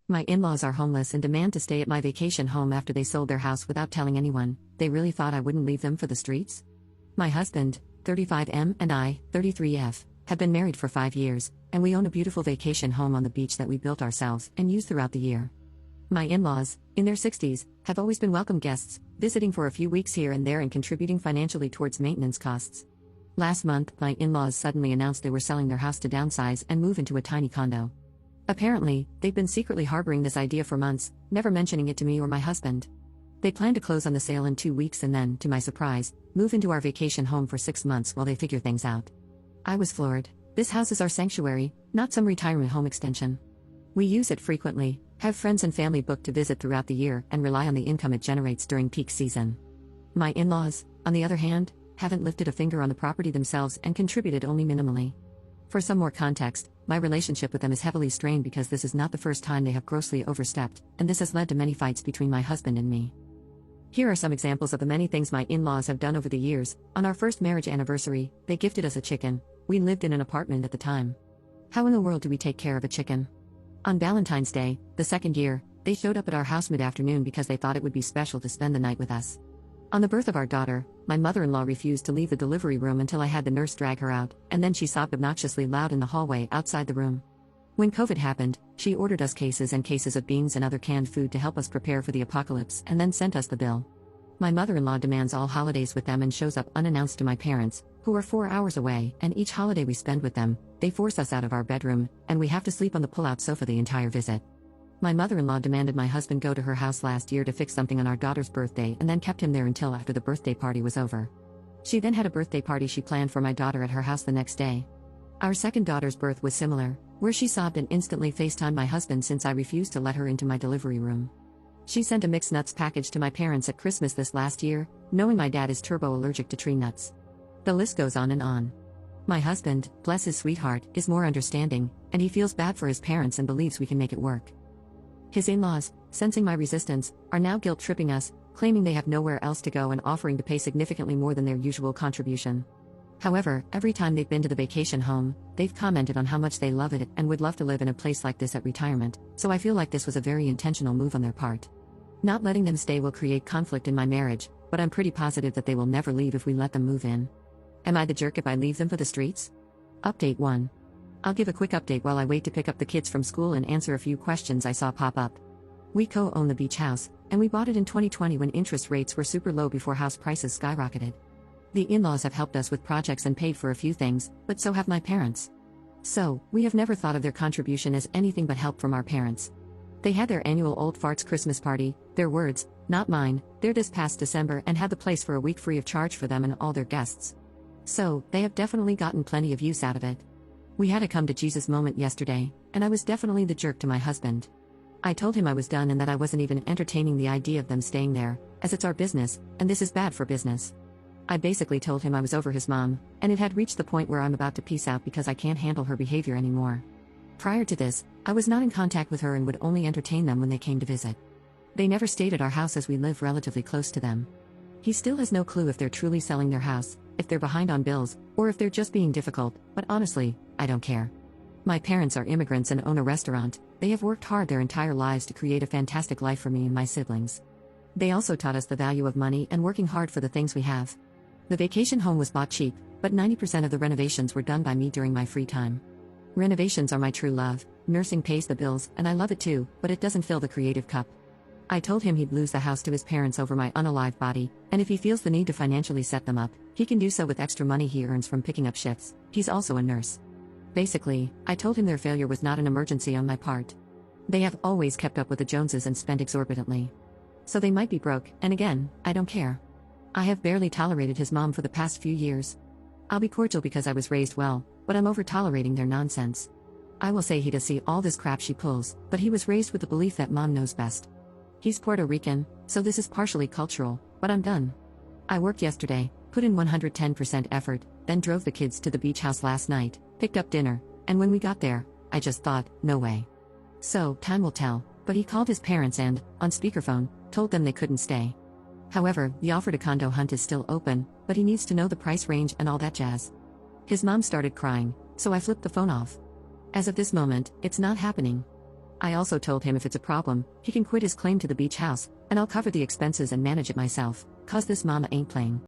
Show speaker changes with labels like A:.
A: My in-laws are homeless and demand to stay at my vacation home after they sold their house without telling anyone. They really thought I wouldn't leave them for the streets? My husband, 35M, and I, 33F, have been married for 5 years, and we own a beautiful vacation home on the beach that we built ourselves and use throughout the year. My in-laws, in their 60s, have always been welcome guests, visiting for a few weeks here and there and contributing financially towards maintenance costs. Last month, my in-laws suddenly announced they were selling their house to downsize and move into a tiny condo. Apparently, they've been secretly harboring this idea for months, never mentioning it to me or my husband. They plan to close on the sale in 2 weeks and then, to my surprise, move into our vacation home for 6 months while they figure things out. I was floored. This house is our sanctuary, not some retirement home extension. We use it frequently, have friends and family booked to visit throughout the year, and rely on the income it generates during peak season. My in-laws, on the other hand, haven't lifted a finger on the property themselves and contributed only minimally. For some more context, my relationship with them is heavily strained because this is not the first time they have grossly overstepped, and this has led to many fights between my husband and me. Here are some examples of the many things my in-laws have done over the years. On our first marriage anniversary, they gifted us a chicken. We lived in an apartment at the time. How in the world do we take care of a chicken? On Valentine's Day, the second year, they showed up at our house mid-afternoon because they thought it would be special to spend the night with us. On the birth of our daughter, my mother-in-law refused to leave the delivery room until I had the nurse drag her out, and then she sobbed obnoxiously loud in the hallway outside the room. When COVID happened, she ordered us cases and cases of beans and other canned food to help us prepare for the apocalypse and then sent us the bill. My mother-in-law demands all holidays with them and shows up unannounced to my parents, who are 4 hours away, and each holiday we spend with them, they force us out of our bedroom, and we have to sleep on the pull-out sofa the entire visit. My mother-in-law demanded my husband go to her house last year to fix something on our daughter's birthday and then kept him there until after the birthday party was over. She then had a birthday party she planned for my daughter at her house the next day. Our second daughter's birth was similar, where she sobbed and instantly FaceTimed my husband since I refused to let her into my delivery room. She sent a mixed nuts package to my parents at Christmas this last year, knowing my dad is turbo-allergic to tree nuts. The list goes on and on. My husband, bless his sweetheart, is more understanding, and he feels bad for his parents and believes we can make it work. His in-laws, sensing my resistance, are now guilt-tripping us, claiming they have nowhere else to go and offering to pay significantly more than their usual contribution. However, every time they've been to the vacation home, they've commented on how much they love it and would love to live in a place like this at retirement, so I feel like this was a very intentional move on their part. Not letting them stay will create conflict in my marriage, but I'm pretty positive that they will never leave if we let them move in. Am I the jerk if I leave them for the streets? Update 1. I'll give a quick update while I wait to pick up the kids from school and answer a few questions I saw pop up. We co-own the beach house, and we bought it in 2020 when interest rates were super low before house prices skyrocketed. The in-laws have helped us with projects and paid for a few things, but so have my parents. So, we have never thought of their contribution as anything but help from our parents. They had their annual Old Farts Christmas party, their words, not mine, there this past December, and had the place for a week free of charge for them and all their guests. So, they have definitely gotten plenty of use out of it. We had a come to Jesus moment yesterday, and I was definitely the jerk to my husband. I told him I was done and that I wasn't even entertaining the idea of them staying there, as it's our business, and this is bad for business. I basically told him I was over his mom, and it had reached the point where I'm about to peace out because I can't handle her behavior anymore. Prior to this, I was not in contact with her and would only entertain them when they came to visit. They never stayed at our house as we live relatively close to them. He still has no clue if they're truly selling their house, if they're behind on bills, or if they're just being difficult, but honestly, I don't care. My parents are immigrants and own a restaurant. They have worked hard their entire lives to create a fantastic life for me and my siblings. They also taught us the value of money and working hard for the things we have. The vacation home was bought cheap, but 90% of the renovations were done by me during my free time. Renovations are my true love, nursing pays the bills, and I love it too, but it doesn't fill the creative cup. I told him he'd lose the house to his parents over my unalive body, and if he feels the need to financially set them up, he can do so with extra money he earns from picking up shifts. He's also a nurse. Basically, I told him their failure was not an emergency on my part. They have always kept up with the Joneses and spent exorbitantly. So they might be broke, and again, I don't care. I have barely tolerated his mom for the past few years. I'll be cordial because I was raised well, but I'm over-tolerating their nonsense. I will say he does see all this crap she pulls, but he was raised with the belief that mom knows best. He's Puerto Rican, so this is partially cultural, but I'm done. I worked yesterday, put in 110% effort, then drove the kids to the beach house last night, picked up dinner, and when we got there, I just thought, no way. So, time will tell, but he called his parents and, on speakerphone, told them they couldn't stay. However, the offer to condo hunt is still open, but he needs to know the price range and all that jazz. His mom started crying, so I flipped the phone off. As of this moment, it's not happening. I also told him if it's a problem, he can quit his claim to the beach house, and I'll cover the expenses and manage it myself, cause this mama ain't playing.